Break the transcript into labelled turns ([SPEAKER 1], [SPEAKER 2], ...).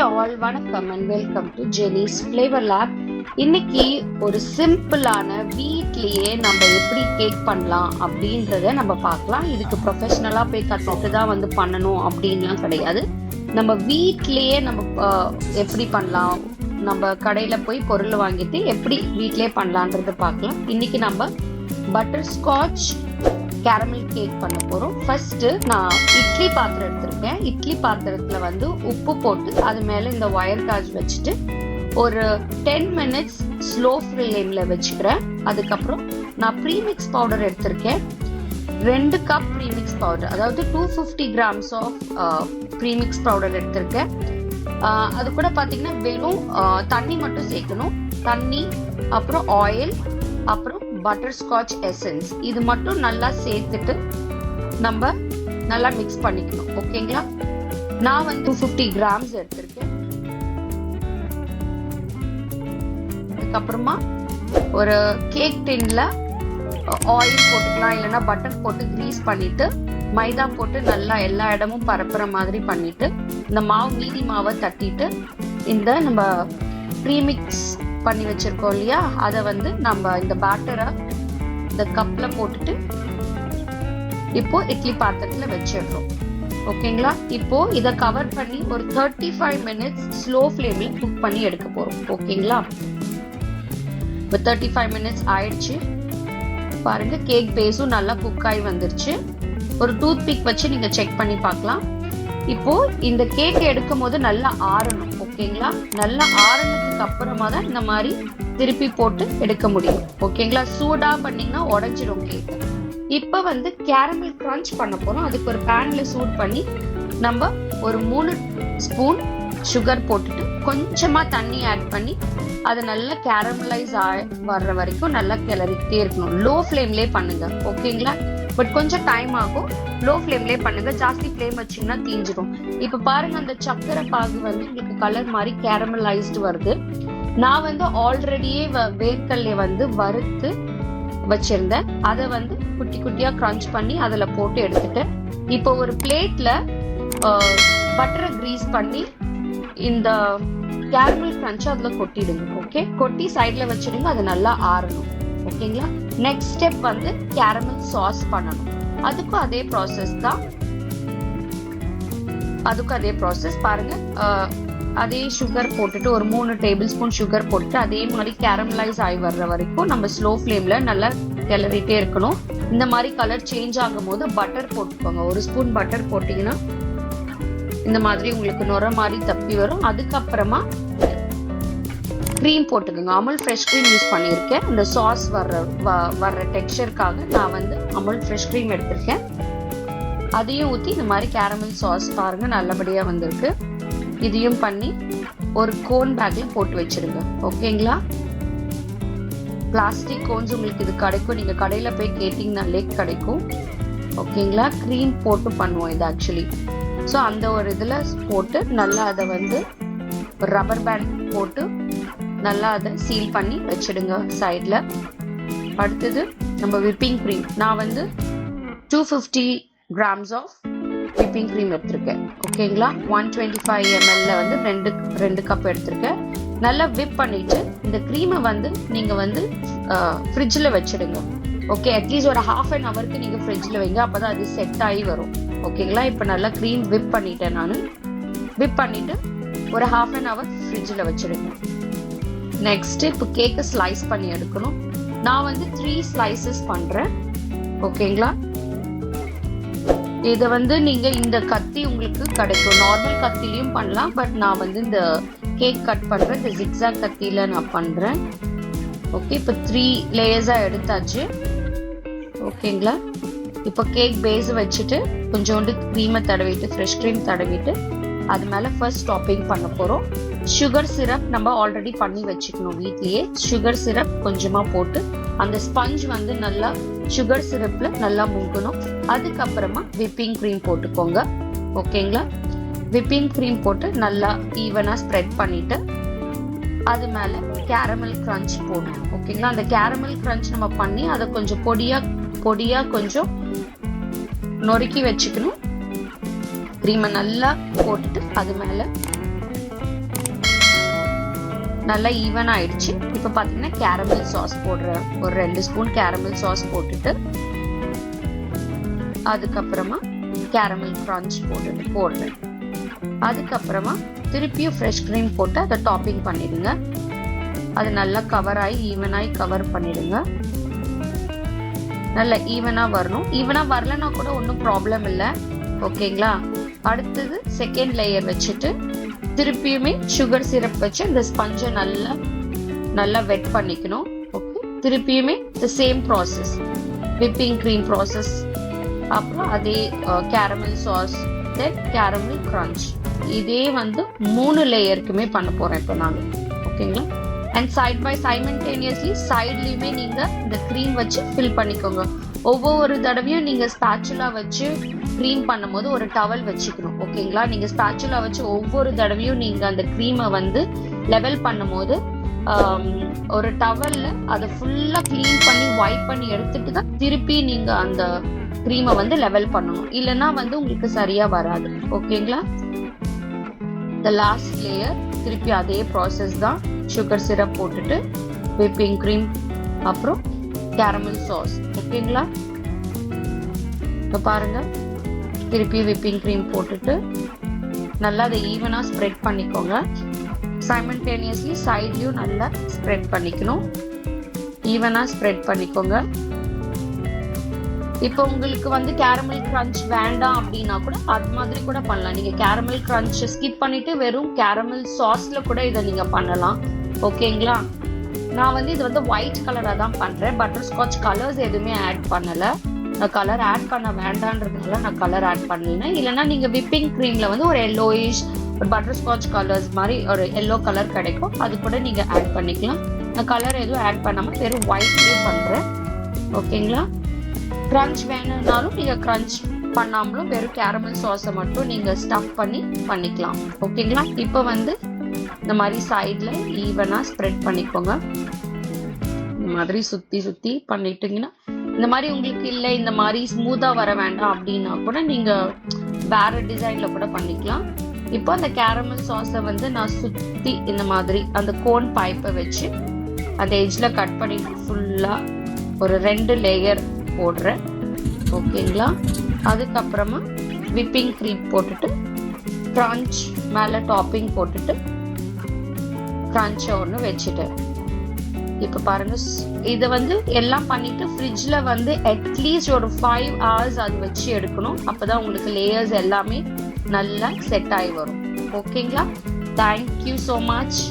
[SPEAKER 1] all, வணக்கம் and welcome to JENI'S Flavor Lab. இன்னைக்கு ஒரு சிம்பிளான வீட்லயே நம்ம எப்படி கேக் பண்ணலாம் அப்படின்றத நம்ம பார்க்கலாம். இதுக்கு ப்ரொஃபஷனலா போய் கத்துட்டு தான் வந்து பண்ணணும் அப்படின்லாம் கிடையாது. நம்ம வீட்லயே நம்ம எப்படி பண்ணலாம், நம்ம கடையில போய் பொருள் வாங்கிட்டு எப்படி வீட்லயே பண்ணலான்றத பார்க்கலாம். இன்னைக்கு நம்ம பட்டர்ஸ்காட்ச் கேரமல் கேக் பண்ண போறோம். ஃபர்ஸ்ட் நான் இட்லி பாத்திரம் எடுத்திருக்கேன். இட்லி பாத்திரத்துல வந்து உப்பு போட்டு அது மேல இந்த ஒயர் காஜ் வச்சுட்டு ஒரு 10 minutes ஸ்லோ ஃப்ளேம்ல வச்சுக்கிறேன். அதுக்கப்புறம் நான் ப்ரீமிக்ஸ் பவுடர் எடுத்திருக்கேன். 2 கப் ப்ரீமிக்ஸ் பவுடர், அதாவது 250 grams ஆஃப் ப்ரீமிக்ஸ் பவுடர் எடுத்திருக்கேன். அது கூட பாத்தீங்கன்னா வெறும் தண்ணி மட்டும் சேர்க்கணும். தண்ணி, அப்புறம் ஆயில், அப்புறம் பட்டர்ஸ்காட்ச் எசன்ஸ், இது மட்டும் நல்லா சேர்த்துட்டு நம்ம நல்லா மிக்ஸ் பண்ணிக்கணும். ஓகேங்களா? நான் வந்து 250 grams எடுத்திருக்கேன். அதுக்கப்புறமா ஒரு கேக் டின்ல ஆயில் போட்டுக்கலாம், இல்லைன்னா பட்டர் போட்டு கிரீஸ் பண்ணிட்டு மைதா போட்டு நல்லா எல்லா இடமும் பரப்புற மாதிரி பண்ணிட்டு இந்த மீதி மாவை தட்டிட்டு இந்த நம்ம ப்ரீமிக்ஸ் பண்ணி வச்சிருக்கோம் இல்லையா, அதை வந்து நம்ம இந்த பேட்டரை இந்த கப்ல போட்டுட்டு இப்போ இட்லி பாத்திரத்துல வச்சிடுறோம். ஓகேங்களா? இப்போ இதை கவர் பண்ணி ஒரு 35 minutes ஸ்லோ ஃப்ளேம்ல குக் பண்ணி எடுக்க போறோம். ஓகேங்களா? இப்போ 35 minutes ஆயிடுச்சு. பாருங்க, கேக் பேஸும் நல்லா குக் ஆகி வந்துருச்சு. ஒரு டூத் பிக் வச்சு நீங்க செக் பண்ணி பார்க்கலாம். இப்போ இந்த கேக் எடுக்கும் போது நல்லா ஆறணும். ஓகேங்களா? நல்லா ஆறனதுக்கு அப்புறமா தான் இந்த மாதிரி திருப்பி போட்டு எடுக்க முடியும். ஓகேங்களா? சூடா பண்ணீங்கன்னா உடைஞ்சிரும் கேக். இப்ப வந்து கேரமல் கிரன்ச் பண்ண போறோம். அதுக்கு ஒரு பேன்ல சூட் பண்ணி நம்ம ஒரு 3 ஸ்பூன் சுகர் போட்டுட்டு கொஞ்சமா தண்ணி ஆட் பண்ணி அது நல்லா கேரமலைஸ் வர்ற வரைக்கும் நல்லா கிளறிக்கிட்டே இருக்கணும். லோ ஃப்ளேம்லயே பண்ணுங்க. ஓகேங்களா? பட் கொஞ்சம் டைம் ஆகும். லோ ஃப்ளேம்லயே பண்ணுங்க. ஜாஸ்தி ஃப்ளேம் வச்சீங்கன்னா தீஞ்சிரும். இப்ப பாருங்க, அந்த சக்கரை பாகு வந்து உங்களுக்கு கலர் மாதிரி கேரமலைஸ்டு வருது. நான் வந்து ஆல்ரெடியே வேர்க்கல்ல வந்து வறுத்து வச்சிருந்தேன். அதை வந்து குட்டி குட்டியா கிரன்ச் பண்ணி அதுல போட்டு எடுத்துட்டேன். இப்போ ஒரு பிளேட்ல பட்டரை கிரீஸ் பண்ணி இந்த கேரமல் கிரன்ச் அதுல கொட்டிடுங்க. ஓகே, கொட்டி சைட்ல வச்சிடுங்க. அது நல்லா ஆறணும். ஓகேங்களா? நெக்ஸ்ட் ஸ்டெப் வந்து கேரமல் சாஸ் பண்ணணும். அதுக்கும் அதே ப்ராசஸ் தான். அதுக்கும் அதே ப்ராசஸ். பாருங்க, அதே சுகர் போட்டுட்டு ஒரு 3 டேபிள் ஸ்பூன் சுகர் போட்டுட்டு அதே மாதிரி கேரமலைஸ் ஆகி வர்ற வரைக்கும் நம்ம ஸ்லோ ஃப்ளேம்ல நல்லா கிளறிட்டே இருக்கணும். இந்த மாதிரி கலர் சேஞ்ச் ஆகும் போது பட்டர் போட்டுக்கோங்க. 1 ஸ்பூன் பட்டர் போட்டீங்கன்னா இந்த மாதிரி உங்களுக்கு நுர மாதிரி தப்பி வரும். அதுக்கப்புறமா கிரீம் போட்டுக்கோங்க. அமுல் ஃப்ரெஷ் கிரீம் யூஸ் பண்ணியிருக்கேன். இந்த சாஸ் வர்ற டெக்ஸ்சருக்காக நான் வந்து அமுல் ஃப்ரெஷ் கிரீம் எடுத்திருக்கேன். அதையும் ஊற்றி இந்த மாதிரி கேரமல் சாஸ் பாருங்க நல்லபடியா வந்திருக்கு. இதையும் பண்ணி ஒரு கோன் பேக்ல போட்டு வச்சிருங்க. ஓகேங்களா? பிளாஸ்டிக் கோன்ஸ் உங்களுக்கு இது கிடைக்கும். நீங்க கடையில போய் கேட்டீங்கன்னாலே கிடைக்கும். ஓகேங்களா? கிரீம் போட்டு பண்ணுவோம் இது ஆக்சுவலி. ஸோ அந்த ஒரு இதுல போட்டு நல்லா அதை வந்து ஒரு ரப்பர் பேண்ட் போட்டு நல்லா அதை சீல் பண்ணி வச்சிடுங்க சைட்ல. அடுத்தது நம்ம விப்பிங் க்ரீம். நான் வந்து 250 grams ஆஃப் விப்பிங் க்ரீம் எடுத்திருக்கேன். ஓகேங்களா? 125 ml வந்து 2 கப் எடுத்திருக்கேன். நல்லா விப் பண்ணிட்டு இந்த க்ரீமை வந்து நீங்க வந்து ஃப்ரிட்ஜில் வச்சிடுங்க. ஓகே, அட்லீஸ்ட் ஒரு ½ an hourக்கு நீங்க ஃப்ரிட்ஜில் வைங்க. அப்பதான் அது செட் ஆகி வரும். ஓகேங்களா? இப்போ நல்லா க்ரீம் விப் பண்ணிட்டேன். நான் விப் பண்ணிட்டு ஒரு ½ an hour ஃப்ரிட்ஜில் வச்சிடுங்க. நெக்ஸ்ட் இப்போ கேக்கை ஸ்லைஸ் பண்ணி எடுக்கணும். நான் வந்து 3 slices பண்றேன். ஓகேங்களா? இதை வந்து நீங்க இந்த கத்தி உங்களுக்கு கிடைக்கும். நார்மல் கத்திலையும் பண்ணலாம். பட் நான் வந்து இந்த கேக் கட் பண்றேன் இந்த ஜிக்ஸாக் கத்தியில நான் பண்றேன். ஓகே, இப்போ 3 லேயர்ஸா எடுத்தாச்சு. ஓகேங்களா? இப்போ கேக் பேஸ் வச்சுட்டு கொஞ்சோண்டு க்ரீமை தடவிட்டு, ஃப்ரெஷ் க்ரீம் தடவிட்டு அது மேல ஃபர்ஸ்ட் டாப்பிங் பண்ண போறோம். சுகர் சிரப் நம்ம ஆல்ரெடி பண்ணி வச்சுக்கணும் வீட்லயே. சுகர் சிரப் கொஞ்சமா போட்டு அந்த ஸ்பஞ்ச் வந்து நல்லா சுகர் சிரப்ல நல்லா முங்கணும். அதுக்கப்புறமா விப்பிங் க்ரீம் போட்டுக்கோங்க. ஓகேங்களா? விப்பிங் க்ரீம் போட்டு நல்லா ஈவனா ஸ்ப்ரெட் பண்ணிட்டு அது மேல கேரமல் கிரன்ச் போடணும். ஓகேங்களா? அந்த கேரமல் கிரன்ச் நம்ம பண்ணி அதை கொஞ்சம் பொடியா கொஞ்சம் நொறுக்கி வச்சுக்கணும். க்ரீமை நல்லா போட்டுட்டு அது மேல நல்லா ஈவன் ஆயிடுச்சு. இப்போ பார்த்தீங்கன்னா கேரமல் சாஸ் போடுறேன். ஒரு 2 ஸ்பூன் கேரமல் சாஸ் போட்டுட்டு அதுக்கப்புறமா கேரமல் கிரன்ச் போடுறேன். அதுக்கப்புறமா திருப்பியும் ஃப்ரெஷ் க்ரீம் போட்டு அதை டாப்பிங் பண்ணிடுங்க. அது நல்லா கவர் ஆகி ஈவனாகி கவர் பண்ணிடுங்க. நல்லா ஈவனாக வரணும். ஈவனாக வரலன்னா கூட ஒன்றும் ப்ராப்ளம் இல்லை. ஓகேங்களா? அடுத்தது செகண்ட் லேயர் வச்சுட்டு திருப்பியுமே சுகர் சிரப் வச்சு இந்த ஸ்பஞ்சை நல்லா வெட் பண்ணிக்கணும். ஓகே, திருப்பியுமே the same process, whipping cream process, அப்புறம் அதே caramel sauce, then caramel crunch. இதே வந்து 3 லேயருக்குமே பண்ண போறேன் இப்போ நாங்கள். ஓகேங்களா? அண்ட் சைட் பை சைமல்டேனியஸ்லி சைட்லயுமே நீங்க இந்த க்ரீம் வச்சு ஃபில் பண்ணிக்கோங்க. ஒவ்வொரு தடவையும் நீங்க ஸ்பாச்சுலா வச்சு க்ரீம் பண்ணும்போது ஒரு டவல் வச்சுக்கணும். ஓகேங்களா? நீங்க ஸ்பாச்சுலா வச்சு ஒவ்வொரு தடவையும் நீங்க அந்த க்ரீமை வந்து லெவல் பண்ணும்போது ஒரு டவல்ல அதை ஃபுல்லா கிளீன் பண்ணி வைப் பண்ணி எடுத்துட்டு தான் திருப்பி நீங்க அந்த க்ரீமை வந்து லெவல் பண்ணணும். இல்லைன்னா வந்து உங்களுக்கு சரியா வராது. ஓகேங்களா? இந்த லாஸ்ட் லேயர் திருப்பி அதே ப்ராசஸ் தான். சுகர் சிரப் போட்டுட்டு விப்பிங் க்ரீம் அப்புறம் கேரமல் சாஸ். ஓகேங்களா? இப்போ பாருங்க, திருப்பி விப்பிங் க்ரீம் போட்டுட்டு நல்லா அதை ஈவனா ஸ்ப்ரெட் பண்ணிக்கோங்க. சைமல்டேனியஸ்லி சைட்லயும் நல்லா ஸ்ப்ரெட் பண்ணிக்கணும். ஈவனா ஸ்ப்ரெட் பண்ணிக்கோங்க. இப்போ உங்களுக்கு வந்து கேரமல் கிரன்ச் வேண்டாம் அப்படின்னா கூட அது மாதிரி கூட பண்ணலாம். நீங்க கேரமல் கிரன்ச் ஸ்கிப் பண்ணிட்டு வெறும் கேரமல் சாஸ்ல கூட இதை நீங்க பண்ணலாம். ஓகேங்களா? நான் வந்து இது வந்து ஒயிட் கலரா தான் பண்றேன். பட்டர்ஸ்காட்ச் கலர்ஸ் எதுவுமே ஆட் பண்ணல. நான் கலர் ஆட் பண்ண வேண்டான்றதுனால நான் கலர் ஆட் பண்ணல. இல்லைன்னா நீங்க விப்பிங் க்ரீம்ல வந்து ஒரு எல்லோயிஷ் பட்டர்ஸ்காட்ச் கலர்ஸ் மாதிரி ஒரு எல்லோ கலர் கிடைக்கும், அது கூட நீங்க ஆட் பண்ணிக்கலாம். நான் கலர் எதுவும் ஆட் பண்ணாம வெறும் ஒயிட்லயே பண்றேன். ஓகேங்களா? கிரன்ச் வேணும்னாலும் நீங்க கிரன்ச் பண்ணாமலும் வெறும் கேரமல் சாஸை மட்டும் நீங்க ஸ்டஃப் பண்ணி பண்ணிக்கலாம். ஓகேங்களா? இப்போ வந்து இந்த மாதிரி சைட்ல ஈவனா ஸ்ப்ரெட் பண்ணிக்கோங்க. இந்த மாதிரி சுத்தி பண்ணிட்டீங்கன்னா, இந்த மாதிரி உங்களுக்கு இல்லை இந்த மாதிரி ஸ்மூத்தா வர வேண்டாம் அப்படின்னா கூட நீங்க வேற டிசைன்ல கூட பண்ணிக்கலாம். இப்போ அந்த கேரமல் சாஸை வந்து நான் சுத்தி இந்த மாதிரி அந்த கோன் பைப்பை வச்சு அந்த எட்ஜ்ல கட் பண்ணிட்டு ஃபுல்லா ஒரு 2 லேயர் போடுறேன். ஓகேங்களா? அதுக்கப்புறமா விப்பிங் க்ரீம் போட்டுட்டு கிரன்ச் மேல டாப்பிங் போட்டுட்டு கிரன்ச் ஒன்று வச்சுட்டேன். இப்போ பாருங்க, இதை வந்து எல்லாம் பண்ணிட்டு ஃப்ரிட்ஜ்ல வந்து அட்லீஸ்ட் ஒரு 5 hours அது வச்சு எடுக்கணும். அப்பதான் உங்களுக்கு லேயர்ஸ் எல்லாமே நல்லா செட் ஆகி வரும். ஓகேங்களா? Thank you so much.